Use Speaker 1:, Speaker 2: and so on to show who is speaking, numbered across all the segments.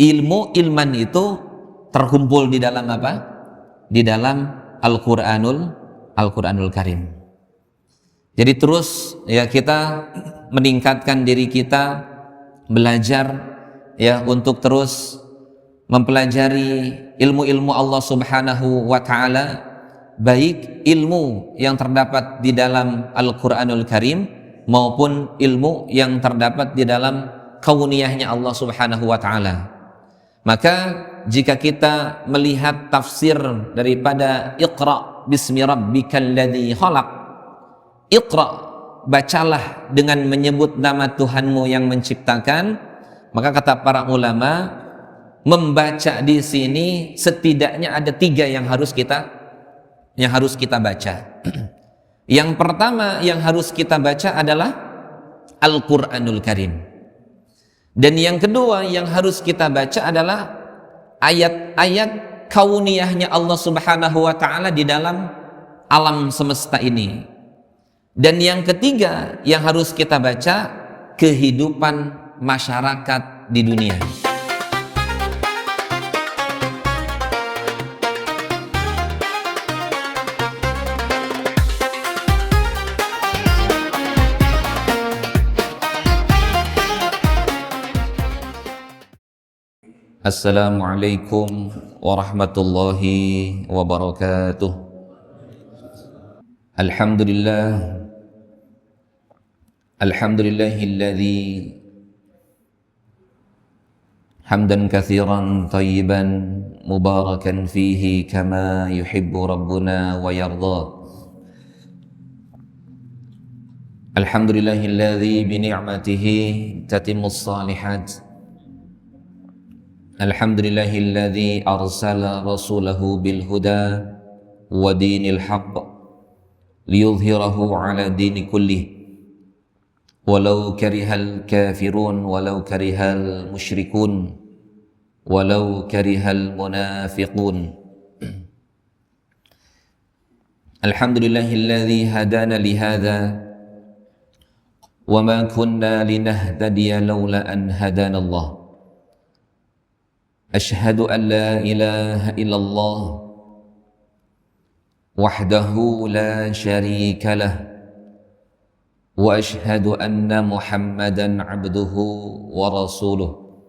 Speaker 1: ilman itu terkumpul di dalam apa? Di dalam Al-Qur'anul Karim. Jadi terus ya kita meningkatkan diri kita, belajar ya untuk terus mempelajari ilmu-ilmu Allah Subhanahu wa taala, baik ilmu yang terdapat di dalam Al-Qur'anul Karim maupun ilmu yang terdapat di dalam kauniyahnya Allah Subhanahu wa taala. Maka jika kita melihat tafsir daripada Iqra bismi rabbikal ladzi khalaq, Iqra, bacalah dengan menyebut nama Tuhanmu yang menciptakan, maka kata para ulama, membaca di sini setidaknya ada 3 yang harus kita baca. Yang pertama yang harus kita baca adalah Al-Qur'anul Karim. Dan yang kedua yang harus kita baca adalah ayat-ayat kauniyahnya Allah Subhanahu wa taala di dalam alam semesta ini. Dan yang ketiga yang harus kita baca kehidupan masyarakat di dunia. Assalamualaikum warahmatullahi wabarakatuh. Alhamdulillahilladzi hamdan katsiran thayyiban mubarakan fihi kama yuhibbu rabbuna wa yarda. Alhamdulillahilladzi bi ni'matihi tatimmus shalihat. Alhamdulillahilladzi arsala rasulahu bil huda wa dinil haqq liyudhhirahu ala dini kullih walau karihal kafirun walau karihal musyrikun walau karihal munafiqun. Alhamdulillahilladzi hadana lihadza wa ma kunna linahtadiya laula an hadana Allah. Asyhadu an la ilaha illallah wahdahu la syarika lah wa asyhadu anna Muhammadan abduhu wa rasuluh.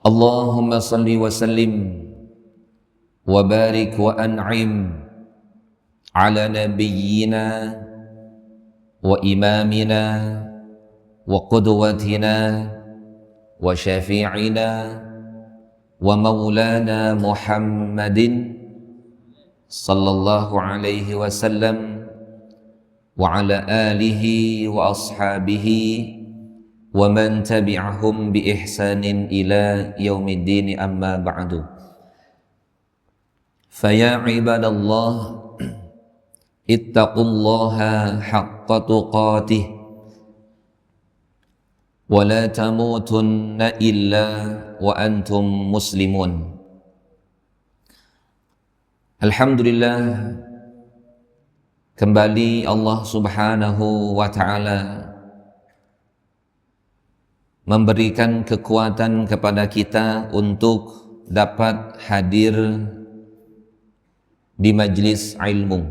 Speaker 1: Allahumma salli wa sallim wa barik wa an'im ala nabiyyina wa imamina wa qudwatina wa syafi'ina wa maulana Muhammadin sallallahu alaihi wasallam wa ala alihi wa ashabihi wa man tabi'ahum bi ihsanin ila yaumiddin, amma ba'du. Faya ibadallah ittaqullaha haqqa tuqatih wa la tamutunna illa wa antum muslimun. Alhamdulillah, kembali Allah Subhanahu wa ta'ala memberikan kekuatan kepada kita untuk dapat hadir di majlis ilmu.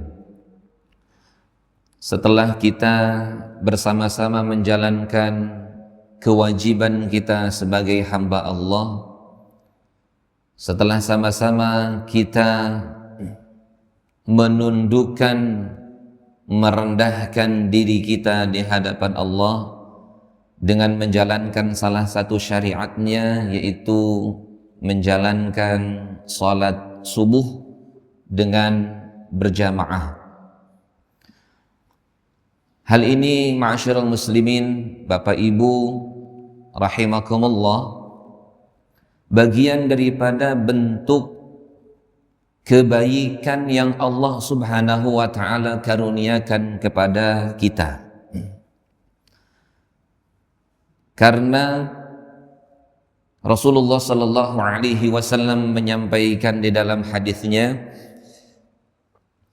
Speaker 1: Setelah kita bersama-sama menjalankan kewajiban kita sebagai hamba Allah, setelah sama-sama kita menundukkan, merendahkan diri kita di hadapan Allah dengan menjalankan salah satu syariatnya, yaitu menjalankan salat subuh dengan berjamaah. Hal ini ma'asyiral muslimin, Bapak Ibu rahimakumullah, bagian daripada bentuk kebaikan yang Allah Subhanahu wa ta'ala karuniakan kepada kita. Karena Rasulullah sallallahu alaihi wasallam menyampaikan di dalam hadisnya,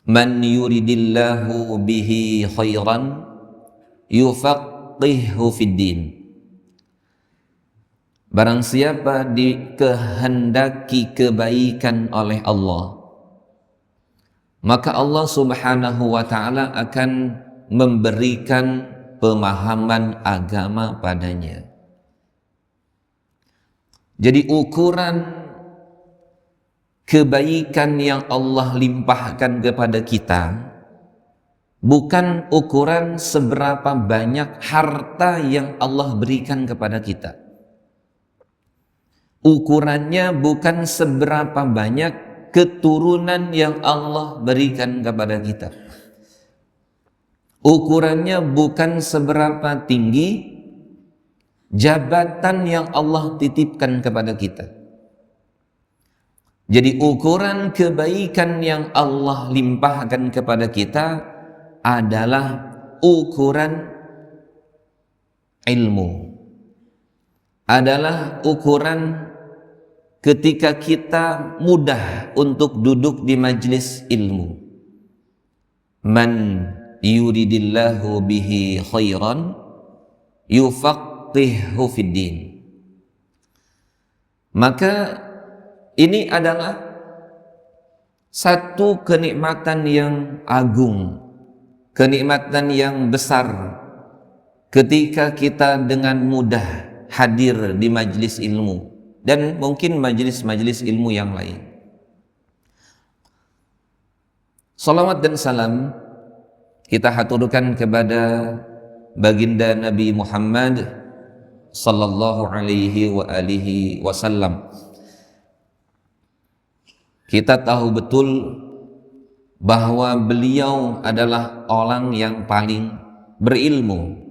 Speaker 1: man yuridillahu bihi khairan yufaqihhu fid din. Barang siapa dikehendaki kebaikan oleh Allah, maka Allah Subhanahu wa ta'ala akan memberikan pemahaman agama padanya. Jadi ukuran kebaikan yang Allah limpahkan kepada kita bukan ukuran seberapa banyak harta yang Allah berikan kepada kita. Ukurannya bukan seberapa banyak keturunan yang Allah berikan kepada kita. Ukurannya bukan seberapa tinggi jabatan yang Allah titipkan kepada kita. Jadi ukuran kebaikan yang Allah limpahkan kepada kita adalah ukuran ilmu, adalah ukuran ketika kita mudah untuk duduk di majlis ilmu. Man yuridillahu bihi khairan yufaqqihhu fid din. Maka ini adalah satu kenikmatan yang agung, kenikmatan yang besar ketika kita dengan mudah hadir di majlis ilmu dan mungkin majlis-majlis ilmu yang lain. Salawat dan salam kita haturkan kepada baginda Nabi Muhammad sallallahu alaihi wa alihi wasallam. Kita tahu betul bahwa beliau adalah orang yang paling berilmu,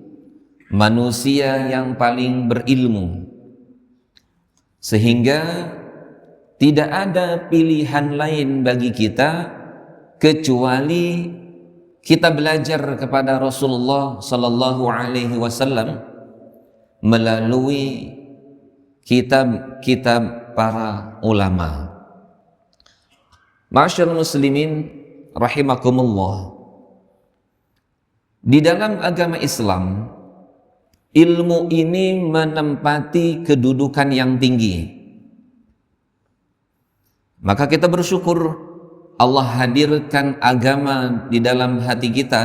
Speaker 1: manusia yang paling berilmu, sehingga tidak ada pilihan lain bagi kita kecuali kita belajar kepada Rasulullah sallallahu alaihi wasallam melalui kitab-kitab para ulama. Ma'asyiral muslimin rahimakumullah. Di dalam agama Islam, ilmu ini menempati kedudukan yang tinggi. Maka kita bersyukur Allah hadirkan agama di dalam hati kita,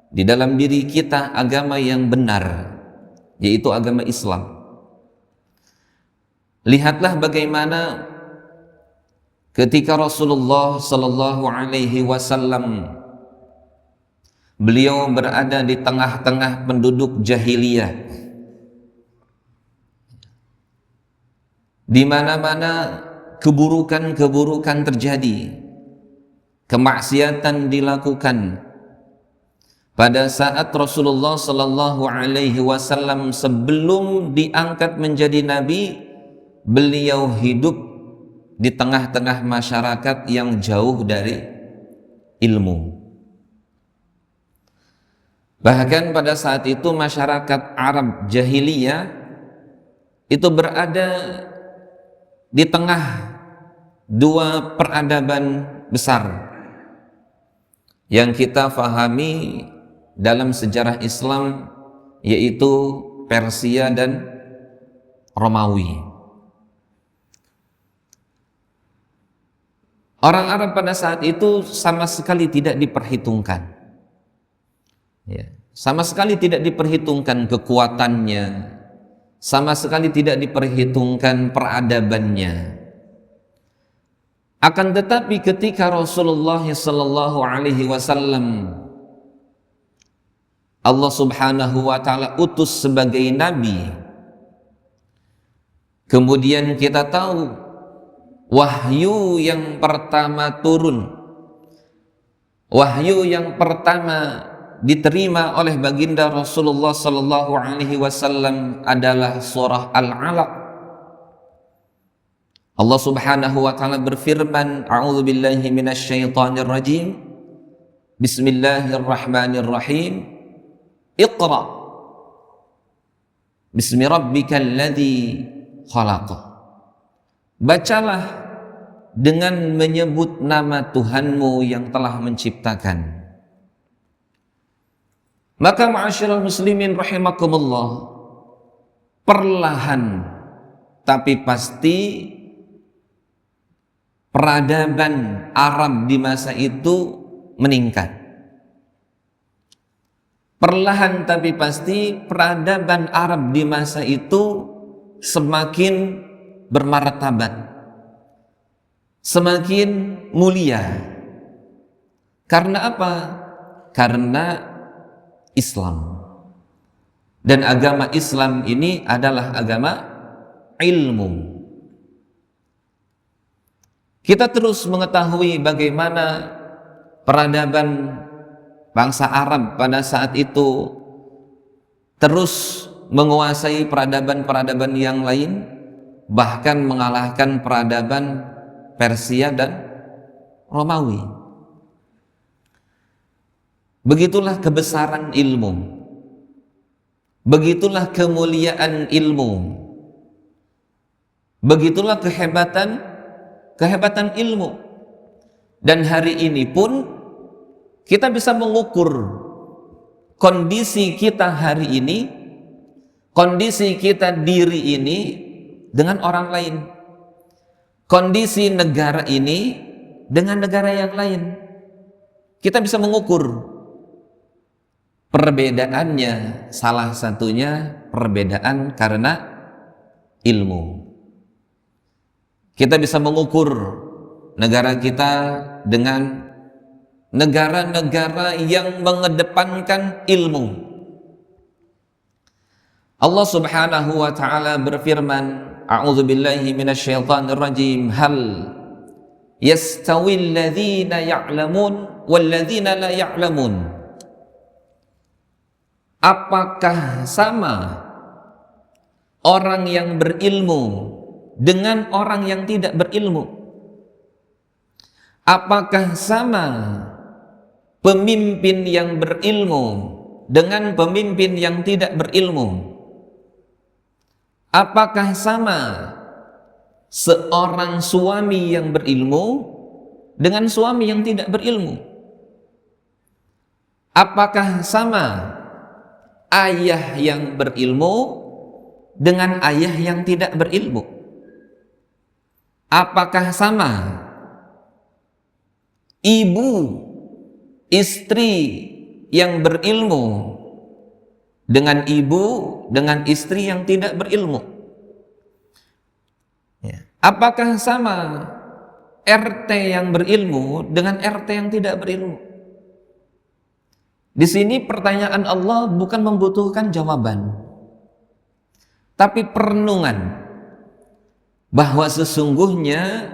Speaker 1: di dalam diri kita, agama yang benar, yaitu agama Islam. Lihatlah bagaimana ketika Rasulullah sallallahu alaihi wasallam beliau berada di tengah-tengah penduduk jahiliyah, di mana-mana keburukan-keburukan terjadi, kemaksiatan dilakukan. Pada saat Rasulullah sallallahu alaihi wasallam sebelum diangkat menjadi nabi, beliau hidup di tengah-tengah masyarakat yang jauh dari ilmu. Bahkan pada saat itu masyarakat Arab jahiliyah itu berada di tengah dua peradaban besar yang kita fahami dalam sejarah Islam, yaitu Persia dan Romawi. Orang Arab pada saat itu sama sekali tidak diperhitungkan. Ya, sama sekali tidak diperhitungkan kekuatannya, sama sekali tidak diperhitungkan peradabannya. Akan tetapi ketika Rasulullah sallallahu alaihi wasallam Allah Subhanahu wa taala utus sebagai nabi, kemudian kita tahu wahyu yang pertama turun, wahyu yang pertama diterima oleh baginda Rasulullah sallallahu alaihi wasallam adalah surah Al-Alaq. Allah Subhanahu wa taala berfirman, a'udzubillahi minasyaitonir rajim. Bismillahirrahmanirrahim. Iqra bismi rabbikal ladzi khalaq. Bacalah dengan menyebut nama Tuhanmu yang telah menciptakan. Maka ma'asyiral muslimin rahimakumullah, perlahan tapi pasti peradaban Arab di masa itu meningkat. Perlahan tapi pasti peradaban Arab di masa itu semakin bermartabat, semakin mulia. Karena apa? Karena Islam. Dan agama Islam ini adalah agama ilmu. Kita terus mengetahui bagaimana peradaban bangsa Arab pada saat itu terus menguasai peradaban-peradaban yang lain, bahkan mengalahkan peradaban Persia dan Romawi. Begitulah kebesaran ilmu, begitulah kemuliaan ilmu, begitulah kehebatan ilmu. Dan hari ini pun kita bisa mengukur kondisi kita hari ini, kondisi kita diri ini dengan orang lain, kondisi negara ini dengan negara yang lain. Kita bisa mengukur perbedaannya, salah satunya perbedaan karena ilmu. Kita bisa mengukur negara kita dengan negara-negara yang mengedepankan ilmu. Allah Subhanahu wa taala berfirman, a'udzubillahi minasyaitonir rajim, hal yastawil ladzina ya'lamun wal ladzina la ya'lamun. Apakah sama orang yang berilmu dengan orang yang tidak berilmu? Apakah sama pemimpin yang berilmu dengan pemimpin yang tidak berilmu? Apakah sama seorang suami yang berilmu dengan suami yang tidak berilmu? Apakah sama ayah yang berilmu dengan ayah yang tidak berilmu? Apakah sama ibu istri yang berilmu dengan ibu dengan istri yang tidak berilmu? Apakah sama RT yang berilmu dengan RT yang tidak berilmu? Di sini pertanyaan Allah bukan membutuhkan jawaban, tapi perenungan bahwa sesungguhnya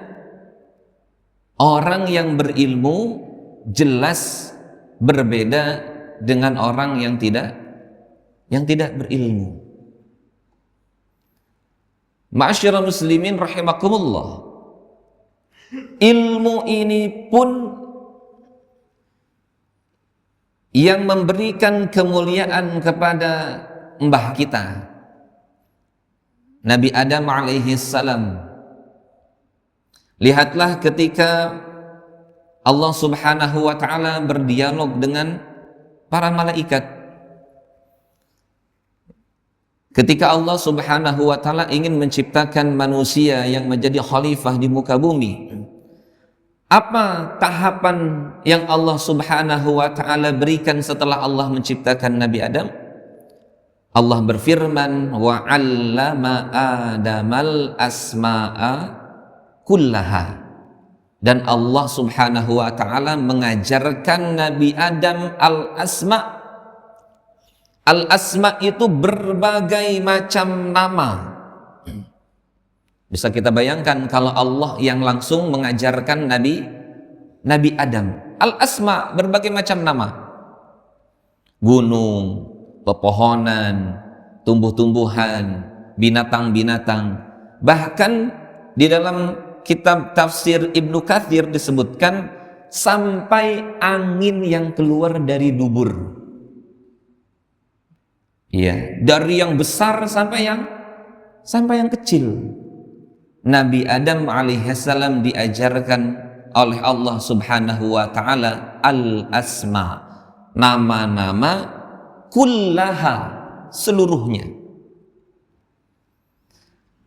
Speaker 1: orang yang berilmu jelas berbeda dengan orang yang tidak berilmu. Ma'asyiral muslimin rahimakumullah. Ilmu ini pun yang memberikan kemuliaan kepada mbah kita, Nabi Adam alaihi salam. Lihatlah ketika Allah Subhanahu wa ta'ala berdialog dengan para malaikat. Ketika Allah Subhanahu wa ta'ala ingin menciptakan manusia yang menjadi khalifah di muka bumi, apa tahapan yang Allah Subhanahu wa ta'ala berikan setelah Allah menciptakan Nabi Adam? Allah berfirman, wa 'allama Adamal asma'a kullaha. Dan Allah Subhanahu wa ta'ala mengajarkan Nabi Adam al-asma'. Al-asma' itu berbagai macam nama. Bisa kita bayangkan kalau Allah yang langsung mengajarkan Nabi Adam al-asma', berbagai macam nama. Gunung, pepohonan, tumbuh-tumbuhan, binatang-binatang. Bahkan di dalam kitab tafsir Ibnu Katsir disebutkan sampai angin yang keluar dari dubur. Iya, dari yang besar sampai yang kecil. Nabi Adam alaihissalam diajarkan oleh Allah Subhanahu wa ta'ala al-asma, nama-nama kullaha, seluruhnya.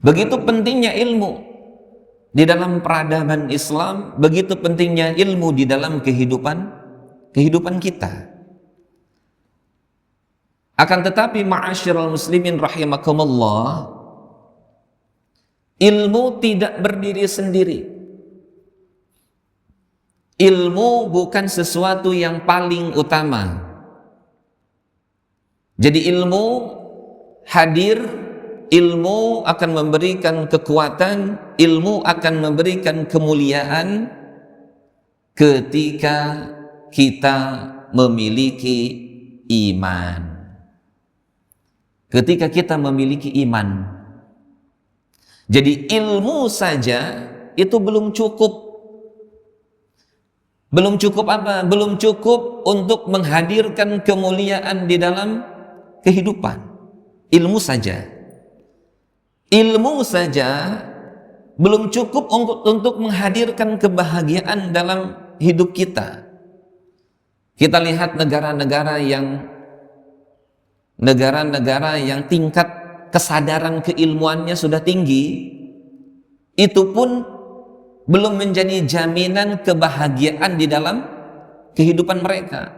Speaker 1: Begitu pentingnya ilmu di dalam peradaban Islam, begitu pentingnya ilmu di dalam kehidupan kita. Akan tetapi ma'asyiral muslimin rahimakumullah, ilmu tidak berdiri sendiri. Ilmu bukan sesuatu yang paling utama. Jadi ilmu hadir, ilmu akan memberikan kekuatan, ilmu akan memberikan kemuliaan ketika kita memiliki iman. Ketika kita memiliki iman. Jadi ilmu saja itu belum cukup. Belum cukup apa? Belum cukup untuk menghadirkan kemuliaan di dalam kehidupan. Ilmu saja. Ilmu saja belum cukup untuk menghadirkan kebahagiaan dalam hidup kita. Kita lihat negara-negara yang tingkat kesadaran keilmuannya sudah tinggi, itu pun belum menjadi jaminan kebahagiaan di dalam kehidupan mereka.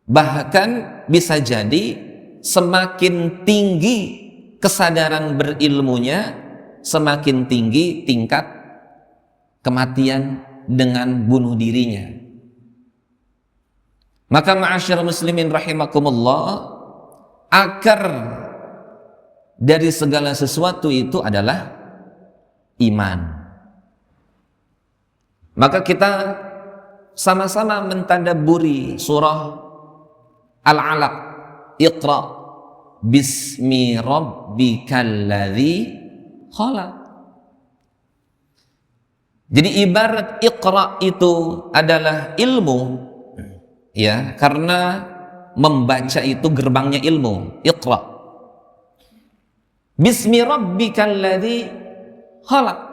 Speaker 1: Bahkan bisa jadi semakin tinggi kesadaran berilmunya, semakin tinggi tingkat kematian dengan bunuh dirinya. Maka ma'asyiral muslimin rahimakumullah, akar dari segala sesuatu itu adalah iman. Maka kita sama-sama mentadabburi surah Al-Alaq, Iqra bismi rabbikal ladzi khalaq. Jadi ibarat Iqra itu adalah ilmu, ya, karena membaca itu gerbangnya ilmu. Iqra bismi rabbikal ladzi khalaq.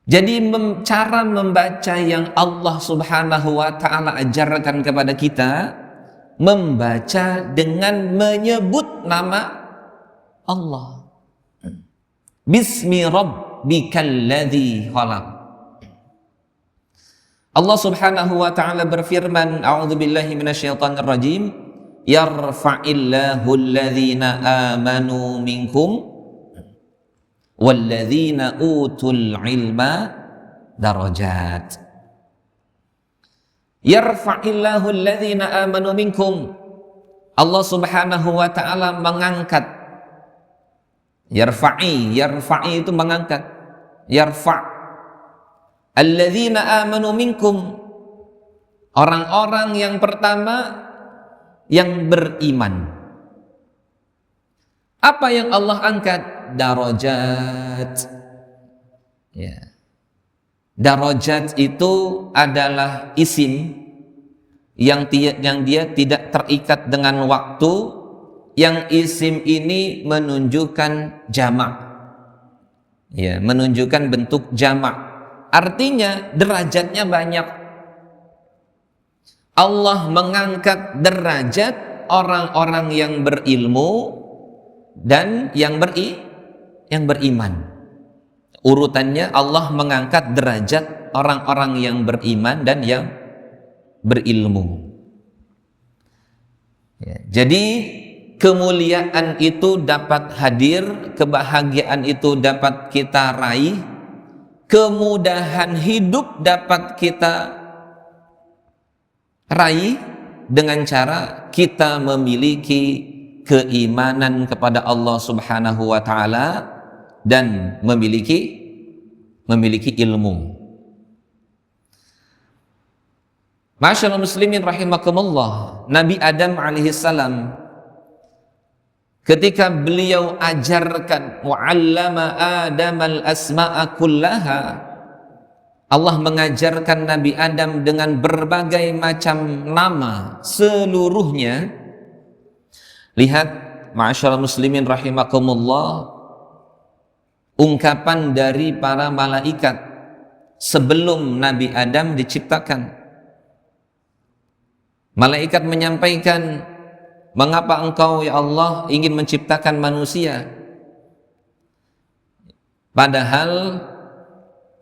Speaker 1: Jadi cara membaca yang Allah Subhanahu wa ta'ala ajarkan kepada kita, membaca dengan menyebut nama Allah. Bismi rabbikal ladzi khalaq. Allah Subhanahu wa ta'ala berfirman, a'udzubillahi minasyaitonir rajim, yarfa'illahu alladhina amanu minkum walladzina utul ilma darajat. Yarfa'illahu alladzina amanu minkum. Allah Subhanahu wa ta'ala mengangkat. Yarfa'i itu mengangkat. Yarfa' alladzina amanu minkum, orang-orang yang pertama yang beriman. Apa yang Allah angkat? Darajat. Ya. Darajat itu adalah isim yang dia tidak terikat dengan waktu, yang isim ini menunjukkan jamak. Ya, menunjukkan bentuk jamak. Artinya derajatnya banyak. Allah mengangkat derajat orang-orang yang berilmu dan yang beriman. Urutannya Allah mengangkat derajat orang-orang yang beriman dan yang berilmu. Ya, jadi kemuliaan itu dapat hadir, kebahagiaan itu dapat kita raih, kemudahan hidup dapat kita raih dengan cara kita memiliki keimanan kepada Allah Subhanahu wa ta'ala dan memiliki ilmu. Ma'asyiral muslimin rahimakumullah, Nabi Adam alaihissalam ketika beliau ajarkan wa'allama Adamal asma'a kullaha, Allah mengajarkan Nabi Adam dengan berbagai macam nama seluruhnya. Lihat ma'asyiral muslimin rahimakumullah, ungkapan dari para malaikat sebelum Nabi Adam diciptakan. Malaikat menyampaikan, mengapa engkau ya Allah ingin menciptakan manusia? Padahal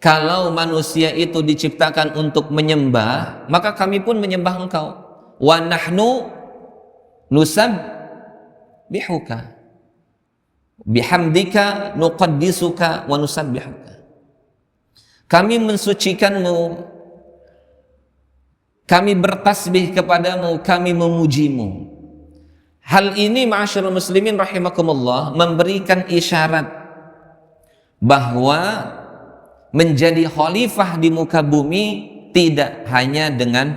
Speaker 1: kalau manusia itu diciptakan untuk menyembah, maka kami pun menyembah engkau. Wa nahnu nusabbihuka bihamdika nuqaddisuka wa nusabbihuka. Kami mensucikanmu, kami bertasbih kepadamu, kami memujimu. Hal ini ma'asyiral muslimin rahimakumullah memberikan isyarat bahwa menjadi khalifah di muka bumi tidak hanya dengan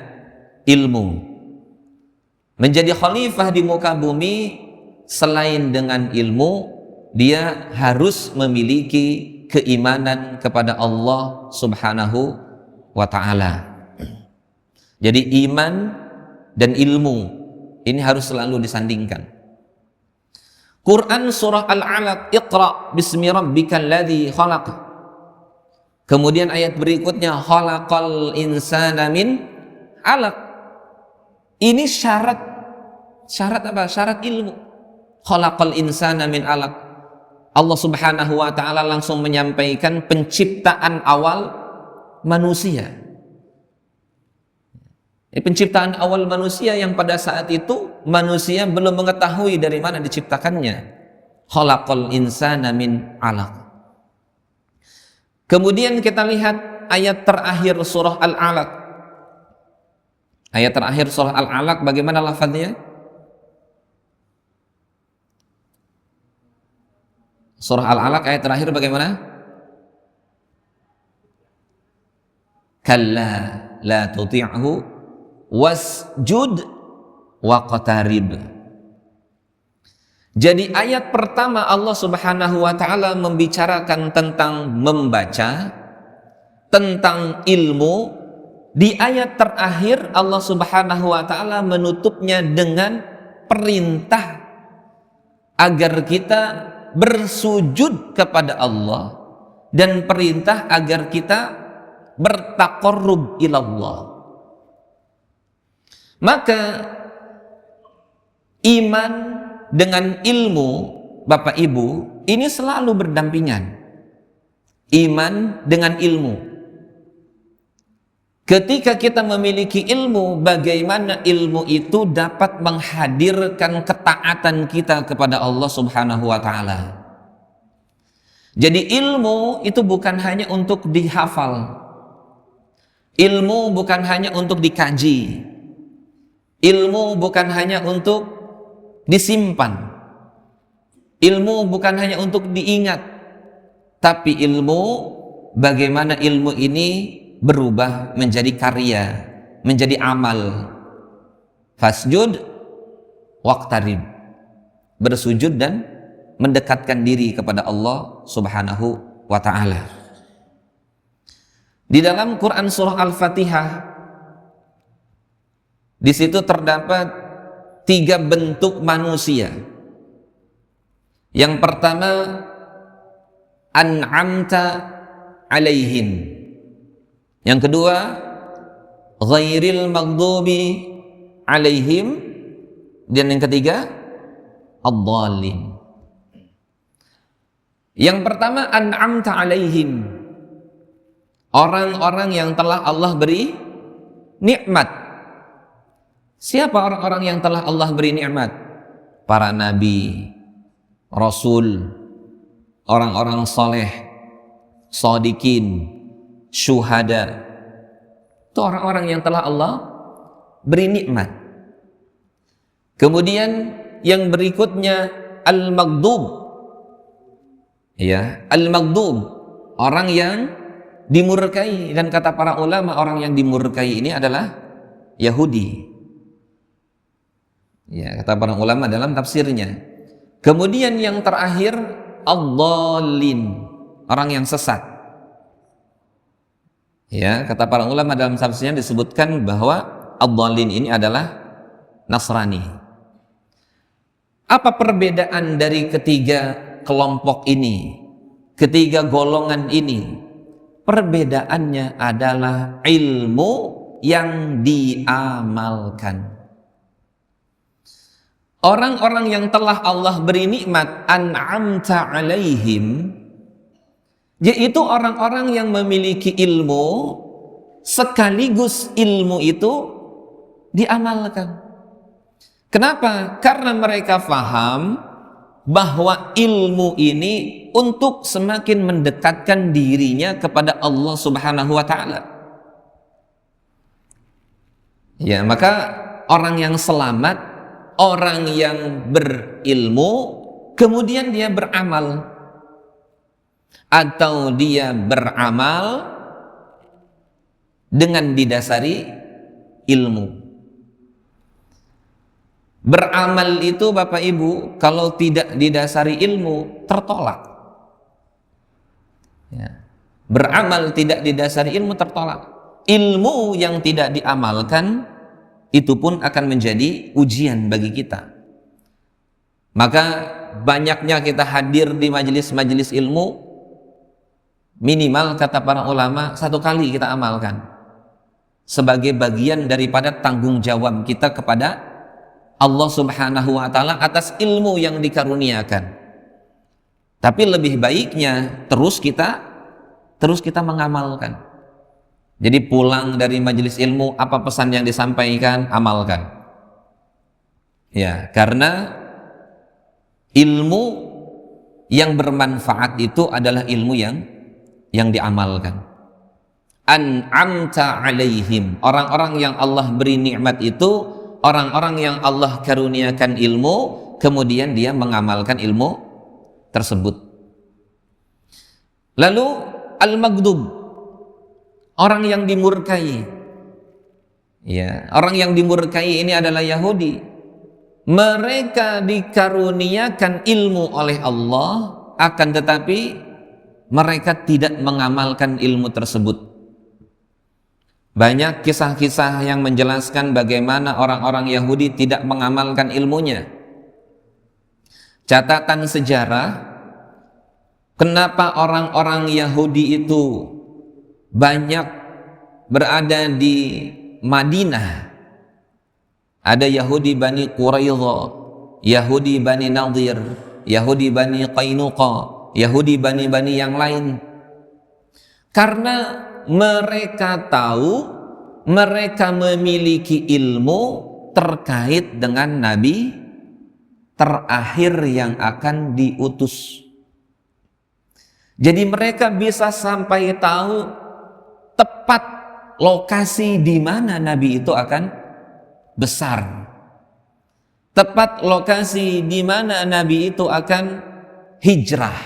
Speaker 1: ilmu. Menjadi khalifah di muka bumi selain dengan ilmu, dia harus memiliki keimanan kepada Allah Subhanahu wa ta'ala. Jadi iman dan ilmu ini harus selalu disandingkan. Quran surah Al-Alaq, Iqra bismi rabbikal ladzi khalaq. Kemudian ayat berikutnya, khalaqal insana min 'alaq. Ini syarat apa? Syarat ilmu. Khalaqal insana min 'alaq. Allah Subhanahu wa ta'ala langsung menyampaikan penciptaan awal manusia. Penciptaan awal manusia yang pada saat itu manusia belum mengetahui dari mana diciptakannya. Khalaqal insana min 'alaq. Kemudian kita lihat ayat terakhir surah Al-Alaq. Ayat terakhir surah Al-Alaq bagaimana lafadznya? Surah Al-Alaq ayat terakhir bagaimana? Kalla la tuti'hu wasjud waqtarib. Jadi ayat pertama Allah Subhanahu wa ta'ala membicarakan tentang membaca, tentang ilmu. Di ayat terakhir Allah Subhanahu wa ta'ala menutupnya dengan perintah agar kita bersujud kepada Allah dan perintah agar kita bertaqarrub ilallah. Maka iman dengan ilmu, Bapak Ibu, ini selalu berdampingan. Iman dengan ilmu. Ketika kita memiliki ilmu, bagaimana ilmu itu dapat menghadirkan ketaatan kita kepada Allah Subhanahu wa ta'ala. Jadi ilmu itu bukan hanya untuk dihafal. Ilmu bukan hanya untuk dikaji. Ilmu bukan hanya untuk disimpan. Ilmu bukan hanya untuk diingat. Tapi ilmu, bagaimana ilmu ini berubah menjadi karya, menjadi amal. Fasjud waqtarib. Bersujud dan mendekatkan diri kepada Allah Subhanahu wa ta'ala. Di dalam Quran surah Al-Fatihah, di situ terdapat 3 bentuk manusia. Yang pertama, an'amta alaihim. Yang kedua, ghairil maghdubi alaihim. Dan yang ketiga, ad-dhalin. Yang pertama, an'amta alaihim. Orang-orang yang telah Allah beri nikmat. Siapa orang-orang yang telah Allah beri nikmat? Para nabi, rasul, orang-orang soleh, shodikin, syuhada. Itu orang-orang yang telah Allah beri nikmat. Kemudian yang berikutnya al-maghdub. Ya, al-maghdub, orang yang dimurkai, dan kata para ulama orang yang dimurkai ini adalah Yahudi. Ya, kata para ulama dalam tafsirnya. Kemudian yang terakhir ad-dhalin, orang yang sesat. Ya, kata para ulama dalam tafsirnya disebutkan bahwa ad-dhalin ini adalah Nasrani. Apa perbedaan dari ketiga kelompok ini, ketiga golongan ini? Perbedaannya adalah ilmu yang diamalkan. Orang-orang yang telah Allah beri nikmat, an'amta alaihim, yaitu orang-orang yang memiliki ilmu sekaligus ilmu itu diamalkan. Kenapa? Karena mereka faham bahwa ilmu ini untuk semakin mendekatkan dirinya kepada Allah Subhanahu wa taala. Ya, maka orang yang selamat, orang yang berilmu kemudian dia beramal, atau dia beramal dengan didasari ilmu. Beramal itu Bapak Ibu kalau tidak didasari ilmu tertolak. Ya. Beramal tidak didasari ilmu tertolak. Ilmu yang tidak diamalkan itu pun akan menjadi ujian bagi kita. Maka banyaknya kita hadir di majelis-majelis ilmu, minimal kata para ulama 1 kali kita amalkan sebagai bagian daripada tanggung jawab kita kepada Allah Subhanahu wa taala atas ilmu yang dikaruniakan. Tapi lebih baiknya terus kita mengamalkan. Jadi pulang dari majelis ilmu, apa pesan yang disampaikan, amalkan. Ya, karena ilmu yang bermanfaat itu adalah ilmu yang diamalkan. An'amta alaihim, orang-orang yang Allah beri nikmat itu orang-orang yang Allah karuniakan ilmu, kemudian dia mengamalkan ilmu tersebut. Lalu al-maghdub, orang yang dimurkai. Ya, orang yang dimurkai ini adalah Yahudi. Mereka dikaruniakan ilmu oleh Allah, akan tetapi mereka tidak mengamalkan ilmu tersebut. Banyak kisah-kisah yang menjelaskan bagaimana orang-orang Yahudi tidak mengamalkan ilmunya. Catatan sejarah, kenapa orang-orang Yahudi itu banyak berada di Madinah. Ada Yahudi Bani Quraidah, Yahudi Bani Nadir, Yahudi Bani Qainuqa, Yahudi Bani yang lain. Karena mereka tahu, mereka memiliki ilmu terkait dengan nabi terakhir yang akan diutus. Jadi mereka bisa sampai tahu tepat lokasi di mana nabi itu akan besar. Tepat lokasi di mana nabi itu akan hijrah.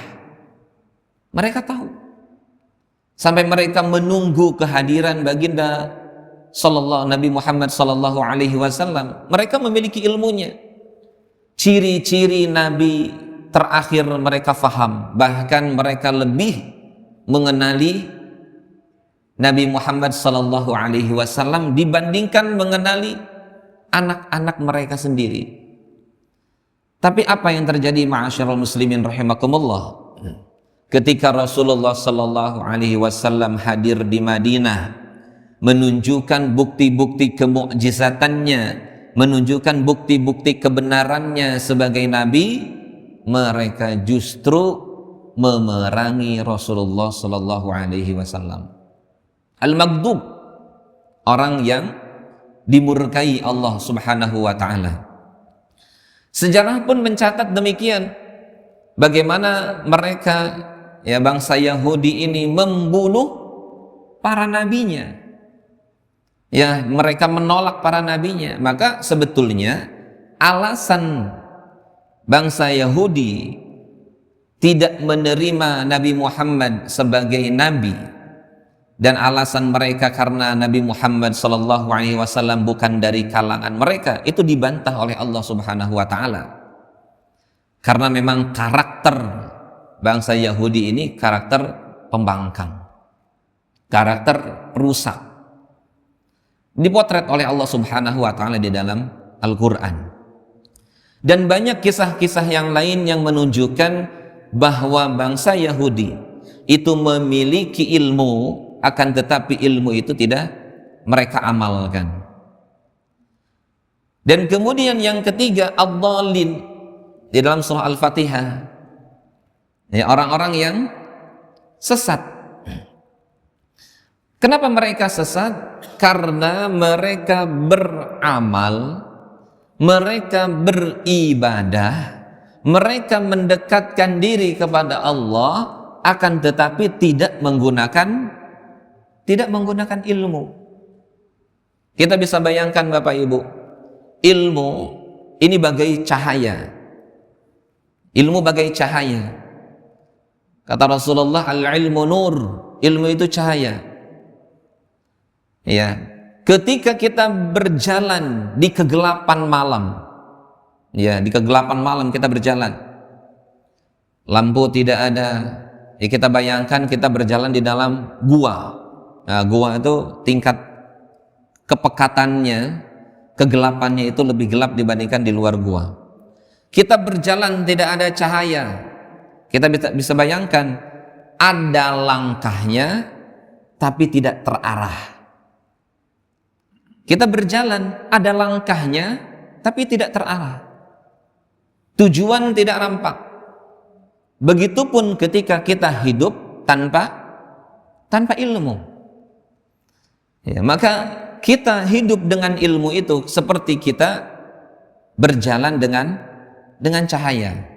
Speaker 1: Mereka tahu. Sampai mereka menunggu kehadiran baginda Nabi Muhammad sallallahu alaihi wasallam. Mereka memiliki ilmunya. Ciri-ciri nabi terakhir mereka faham, bahkan mereka lebih mengenali Nabi Muhammad sallallahu alaihi wasallam dibandingkan mengenali anak-anak mereka sendiri. Tapi apa yang terjadi ma'asyiral muslimin rahimakumullah? Ketika Rasulullah sallallahu alaihi wasallam hadir di Madinah, menunjukkan bukti-bukti kemukjizatannya, menunjukkan bukti-bukti kebenarannya sebagai nabi, mereka justru memerangi Rasulullah sallallahu alaihi wasallam. Al-maghdub, orang yang dimurkai Allah Subhanahu wa taala. Sejarah pun mencatat demikian, bagaimana mereka, ya, bangsa Yahudi ini membunuh para nabinya. Ya, mereka menolak para nabinya. Maka sebetulnya alasan bangsa Yahudi tidak menerima Nabi Muhammad sebagai nabi, dan alasan mereka karena Nabi Muhammad sallallahu alaihi wasallam bukan dari kalangan mereka, itu dibantah oleh Allah Subhanahu wa taala. Karena memang karakter bangsa Yahudi ini karakter pembangkang, karakter perusak, dipotret oleh Allah Subhanahu wa taala di dalam Al-Qur'an. Dan banyak kisah-kisah yang lain yang menunjukkan bahwa bangsa Yahudi itu memiliki ilmu, akan tetapi ilmu itu tidak mereka amalkan. Dan kemudian yang ketiga, ad-dallin, di dalam surah Al-Fatihah, ya, orang-orang yang sesat. Kenapa mereka sesat? Karena mereka beramal, mereka beribadah, mereka mendekatkan diri kepada Allah, akan tetapi tidak menggunakan ilmu. Kita bisa bayangkan Bapak Ibu, ilmu ini bagai cahaya. Ilmu bagai cahaya. Kata Rasulullah, al-ilmu nur, ilmu itu cahaya. Ya, ketika kita berjalan di kegelapan malam, ya, di kegelapan malam kita berjalan, lampu tidak ada, ya kita bayangkan kita berjalan di dalam gua. Nah, gua itu tingkat kepekatannya, kegelapannya itu lebih gelap dibandingkan di luar gua. Kita berjalan tidak ada cahaya. Kita bisa bayangkan ada langkahnya tapi tidak terarah. Kita berjalan ada langkahnya tapi tidak terarah. Tujuan tidak nampak. Begitupun ketika kita hidup tanpa ilmu. Ya, maka kita hidup dengan ilmu itu seperti kita berjalan dengan cahaya.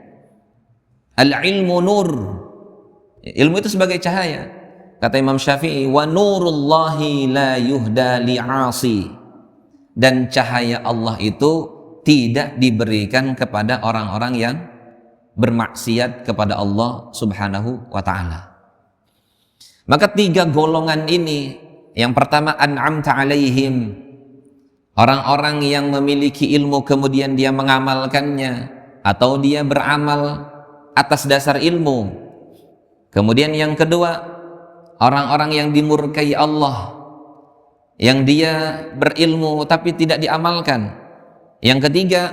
Speaker 1: Al-ilmu nur. Ilmu itu sebagai cahaya. Kata Imam Syafi'i, wa nurullahi la yuhda li'asi. Dan cahaya Allah itu tidak diberikan kepada orang-orang yang bermaksiat kepada Allah Subhanahu wa ta'ala. Maka 3 golongan ini, yang pertama an'amta alaihim, orang-orang yang memiliki ilmu kemudian dia mengamalkannya atau dia beramal atas dasar ilmu. Kemudian yang kedua, orang-orang yang dimurkai Allah, yang dia berilmu tapi tidak diamalkan. Yang ketiga,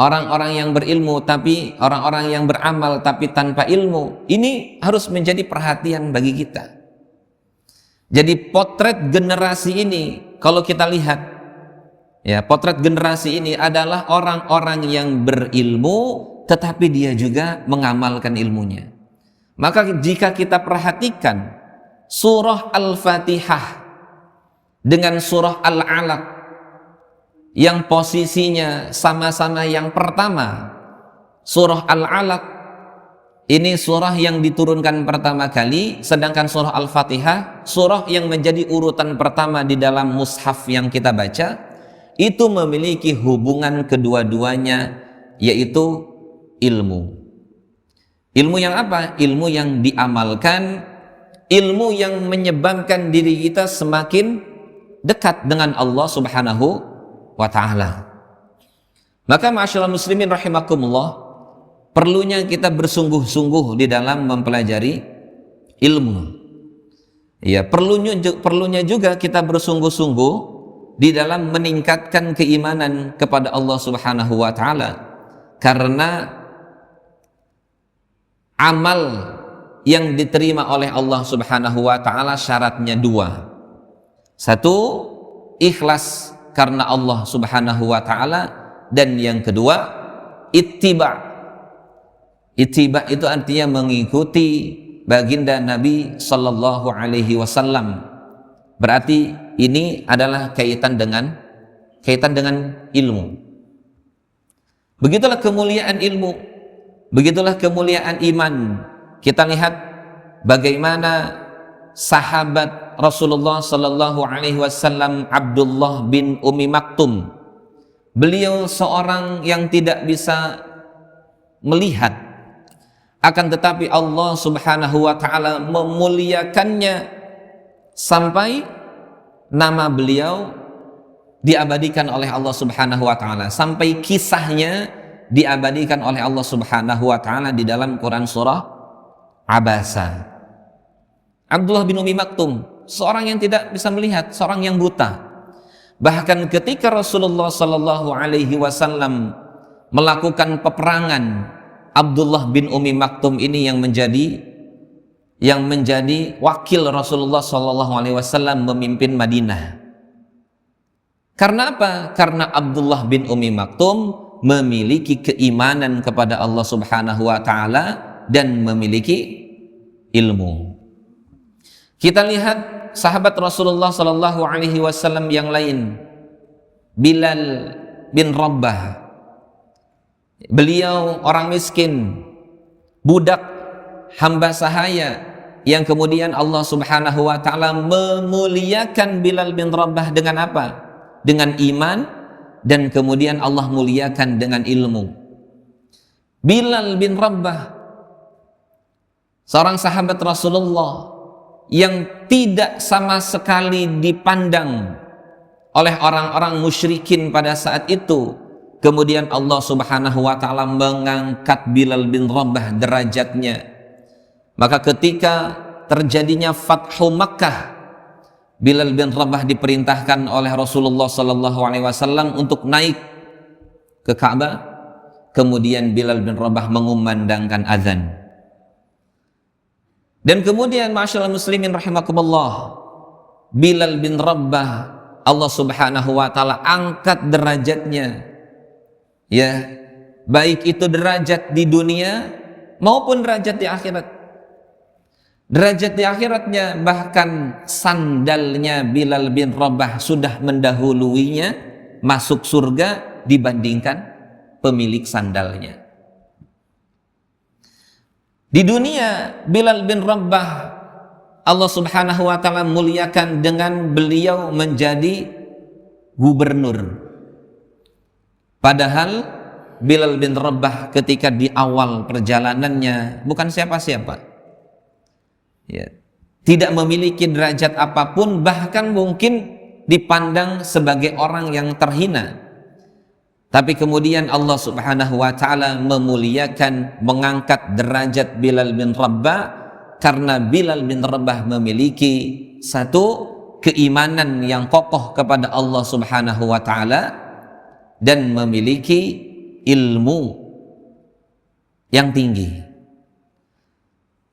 Speaker 1: orang-orang yang berilmu tapi orang-orang yang beramal tapi tanpa ilmu. Ini harus menjadi perhatian bagi kita. Jadi potret generasi ini, kalau kita lihat, ya, potret generasi ini adalah orang-orang yang berilmu tetapi dia juga mengamalkan ilmunya. Maka jika kita perhatikan surah Al-Fatihah dengan surah Al-Alaq yang posisinya sama-sama yang pertama, surah Al-Alaq ini surah yang diturunkan pertama kali, sedangkan surah Al-Fatihah surah yang menjadi urutan pertama di dalam mushaf yang kita baca, itu memiliki hubungan kedua-duanya, yaitu ilmu. Ilmu yang apa? Ilmu yang diamalkan, ilmu yang menyebabkan diri kita semakin dekat dengan Allah Subhanahu wa ta'ala. Maka ma'asyiral muslimin rahimakumullah, perlunya kita bersungguh-sungguh di dalam mempelajari ilmu. Ya, perlunya juga kita bersungguh-sungguh di dalam meningkatkan keimanan kepada Allah Subhanahu wa ta'ala. Karena amal yang diterima oleh Allah Subhanahu wa ta'ala syaratnya 2. 1, ikhlas karena Allah Subhanahu wa ta'ala, dan yang kedua, ittiba'. Ittiba' itu artinya mengikuti baginda Nabi Sallallahu Alaihi Wasallam. Berarti ini adalah kaitan dengan ilmu. Begitulah kemuliaan ilmu, begitulah kemuliaan iman. Kita lihat bagaimana sahabat Rasulullah Sallallahu Alaihi Wasallam Abdullah bin Ummi Maktum. Beliau seorang yang tidak bisa melihat, akan tetapi Allah Subhanahu wa ta'ala memuliakannya sampai nama beliau diabadikan oleh Allah Subhanahu wa ta'ala, sampai kisahnya diabadikan oleh Allah Subhanahu wa ta'ala di dalam Quran surah Abasa. Abdullah bin Ummi Maktum, seorang yang tidak bisa melihat, seorang yang buta. Bahkan ketika Rasulullah sallallahu alaihi wasallam melakukan peperangan, Abdullah bin Ummi Maktum ini yang menjadi wakil Rasulullah SAW memimpin Madinah. Karena apa? Karena Abdullah bin Ummi Maktum memiliki keimanan kepada Allah Subhanahu wa ta'ala dan memiliki ilmu. Kita lihat sahabat Rasulullah sallallahu alaihi wasallam yang lain, Bilal bin Rabbah. Beliau orang miskin, budak, hamba sahaya, yang kemudian Allah Subhanahu wa taala memuliakan Bilal bin Rabbah dengan apa? Dengan iman, dan kemudian Allah muliakan dengan ilmu. Bilal bin Rabbah, seorang sahabat Rasulullah yang tidak sama sekali dipandang oleh orang-orang musyrikin pada saat itu. Kemudian Allah Subhanahu wa taala mengangkat Bilal bin Rabbah derajatnya. Maka ketika terjadinya Fathu Makkah, Bilal bin Rabbah diperintahkan oleh Rasulullah sallallahu alaihi wasallam untuk naik ke Ka'bah. Kemudian Bilal bin Rabbah mengumandangkan azan. Dan kemudian ma'asyiral muslimin rahimakumullah, Bilal bin Rabbah Allah Subhanahu wa taala angkat derajatnya. Ya, baik itu derajat di dunia maupun derajat di akhirat. Derajat di akhiratnya, bahkan sandalnya Bilal bin Rabbah sudah mendahuluinya masuk surga dibandingkan pemilik sandalnya. Di dunia, Bilal bin Rabbah Allah Subhanahu wa taala muliakan dengan beliau menjadi gubernur. Padahal Bilal bin Rabbah ketika di awal perjalanannya bukan siapa-siapa, ya, tidak memiliki derajat apapun, bahkan mungkin dipandang sebagai orang yang terhina. Tapi kemudian Allah Subhanahu wa taala memuliakan, mengangkat derajat Bilal bin Rabbah karena Bilal bin Rabbah memiliki satu keimanan yang kokoh kepada Allah Subhanahu wa taala dan memiliki ilmu yang tinggi.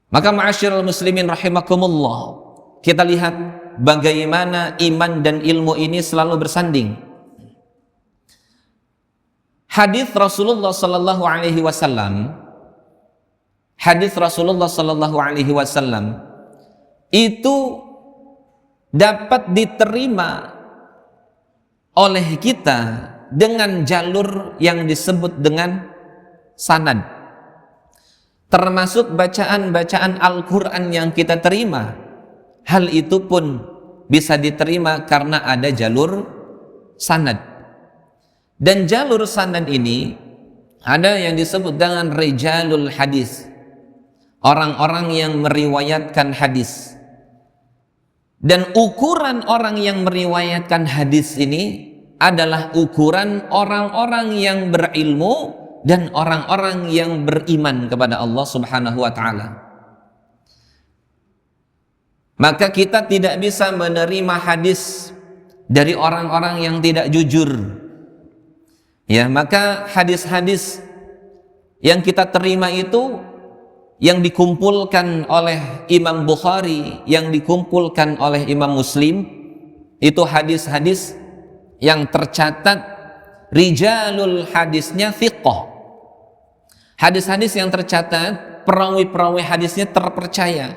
Speaker 1: Maka ma'asyiral muslimin rahimakumullah, kita lihat bagaimana iman dan ilmu ini selalu bersanding. Hadis Rasulullah sallallahu alaihi wasallam, hadis Rasulullah sallallahu alaihi wasallam itu dapat diterima oleh kita dengan jalur yang disebut dengan sanad. Termasuk bacaan-bacaan Al-Quran yang kita terima, hal itu pun bisa diterima karena ada jalur sanad. Dan jalur sanad ini ada yang disebut dengan rijalul hadis, orang-orang yang meriwayatkan hadis. Dan ukuran orang yang meriwayatkan hadis ini adalah ukuran orang-orang yang berilmu dan orang-orang yang beriman kepada Allah Subhanahu wa taala. Maka kita tidak bisa menerima hadis dari orang-orang yang tidak jujur. Ya, maka hadis-hadis yang kita terima itu yang dikumpulkan oleh Imam Bukhari, yang dikumpulkan oleh Imam Muslim, itu hadis-hadis yang tercatat rijalul hadisnya thiqah. Hadis-hadis yang tercatat, perawi-perawi hadisnya terpercaya.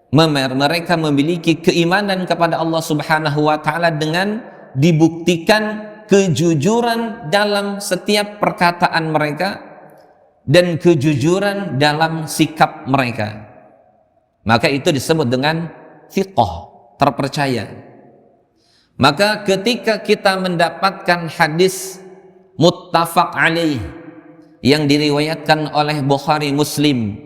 Speaker 1: Mereka memiliki keimanan kepada Allah Subhanahu wa taala dengan dibuktikan kejujuran dalam setiap perkataan mereka dan kejujuran dalam sikap mereka. Maka itu disebut dengan thiqah, terpercaya. Maka ketika kita mendapatkan hadis muttafaq alaih yang diriwayatkan oleh Bukhari Muslim,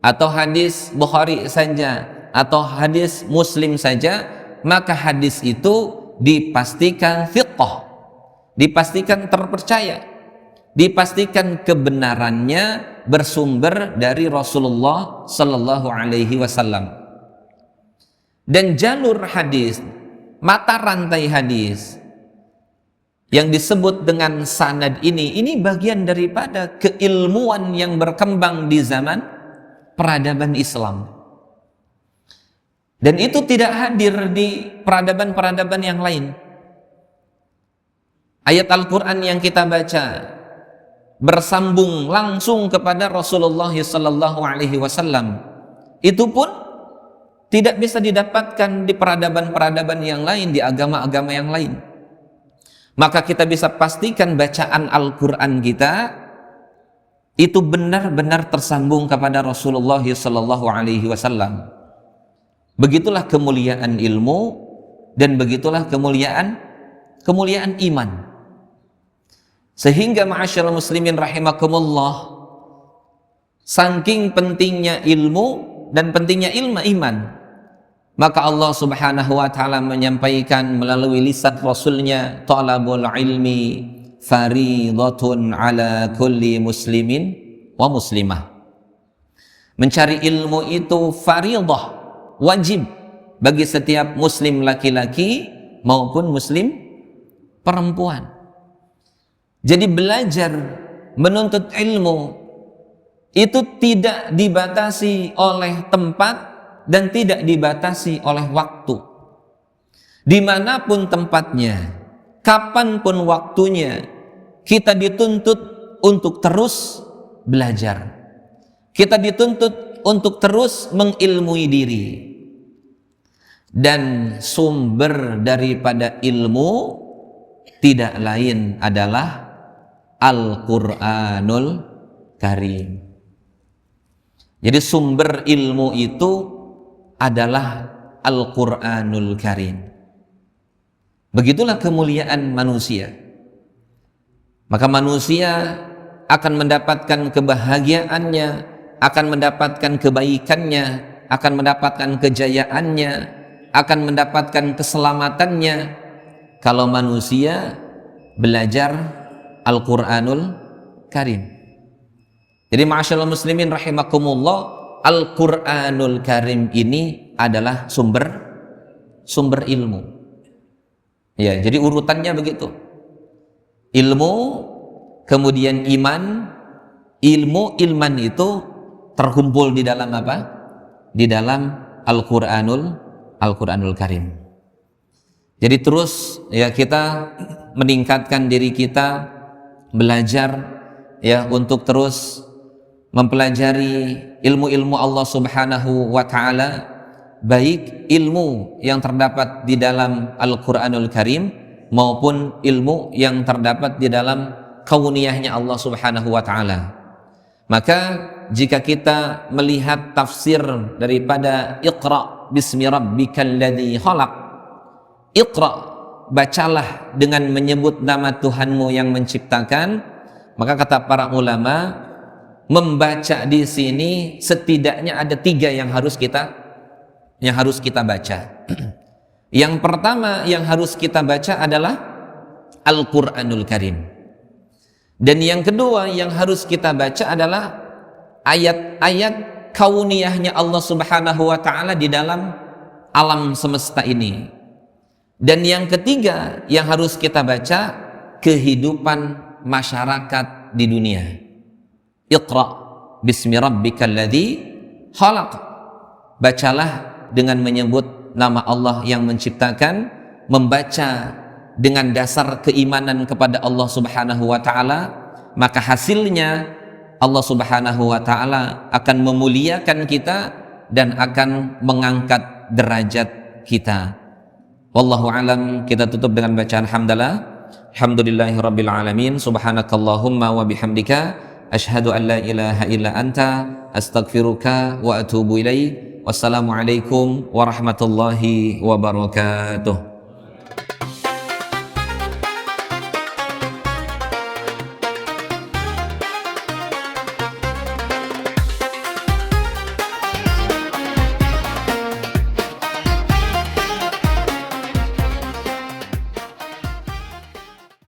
Speaker 1: atau hadis Bukhari saja atau hadis Muslim saja, maka hadis itu dipastikan thiqah, dipastikan terpercaya, dipastikan kebenarannya bersumber dari Rasulullah sallallahu alaihi wasallam. Dan jalur hadis, mata rantai hadis yang disebut dengan sanad ini bagian daripada keilmuan yang berkembang di zaman peradaban Islam. Dan itu tidak hadir di peradaban-peradaban yang lain. Ayat Al-Quran yang kita baca bersambung langsung kepada Rasulullah sallallahu alaihi wasallam. Itu pun tidak bisa didapatkan di peradaban-peradaban yang lain, di agama-agama yang lain. Maka kita bisa pastikan bacaan Al-Quran kita itu benar-benar tersambung kepada Rasulullah SAW. Begitulah kemuliaan ilmu dan begitulah kemuliaan iman. Sehingga ma'asyiral muslimin rahimakumullah, saking pentingnya ilmu dan pentingnya iman, maka Allah Subhanahu wa ta'ala menyampaikan melalui lisan Rasulnya, talabul ilmi faridatun ala kulli muslimin wa muslimah. Mencari ilmu itu faridah, wajib bagi setiap muslim laki-laki maupun muslim perempuan. Jadi belajar menuntut ilmu itu tidak dibatasi oleh tempat dan tidak dibatasi oleh waktu. Dimanapun tempatnya, kapanpun waktunya, kita dituntut untuk terus belajar. Kita dituntut untuk terus mengilmui diri. Dan sumber daripada ilmu tidak lain adalah Al-Quranul Karim. Jadi sumber ilmu itu adalah Al-Quranul Karim. Begitulah kemuliaan manusia. Maka manusia akan mendapatkan kebahagiaannya, akan mendapatkan kebaikannya, akan mendapatkan kejayaannya, akan mendapatkan keselamatannya kalau manusia belajar Al-Quranul Karim. Jadi ma'asyiral muslimin rahimakumullah, Al-Quranul Karim ini adalah sumber ilmu. Ya, jadi urutannya begitu. Ilmu, kemudian iman. Ilman itu terkumpul di dalam apa? Di dalam Al-Quranul Karim. Jadi terus ya kita meningkatkan diri kita, belajar ya untuk terus mempelajari ilmu-ilmu Allah Subhanahu wa ta'ala, baik ilmu yang terdapat di dalam Al-Quranul Karim maupun ilmu yang terdapat di dalam kauniyahnya Allah Subhanahu wa ta'ala. Maka jika kita melihat tafsir daripada Iqra bismi rabbikal ladzi khalaq, Iqra, bacalah dengan menyebut nama Tuhanmu yang menciptakan, maka kata para ulama, membaca di sini setidaknya ada 3 yang harus kita baca. Yang pertama yang harus kita baca adalah Al-Quranul Karim. Dan yang kedua yang harus kita baca adalah ayat-ayat kauniyahnya Allah Subhanahu wa ta'ala di dalam alam semesta ini. Dan yang ketiga yang harus kita baca kehidupan masyarakat di dunia. Iqra bismi rabbikal ladzi khalaq. Bacalah dengan menyebut nama Allah yang menciptakan, membaca dengan dasar keimanan kepada Allah Subhanahu wa ta'ala, maka hasilnya Allah Subhanahu wa ta'ala akan memuliakan kita dan akan mengangkat derajat kita. Wallahu alam. Kita tutup dengan bacaan hamdalah. Alhamdulillahirabbil alamin. Subhanakallahumma wa bihamdika asyhadu an la ilaha illa anta astaghfiruka wa atubu ilaik. Wassalamualaikum warahmatullahi wabarakatuh.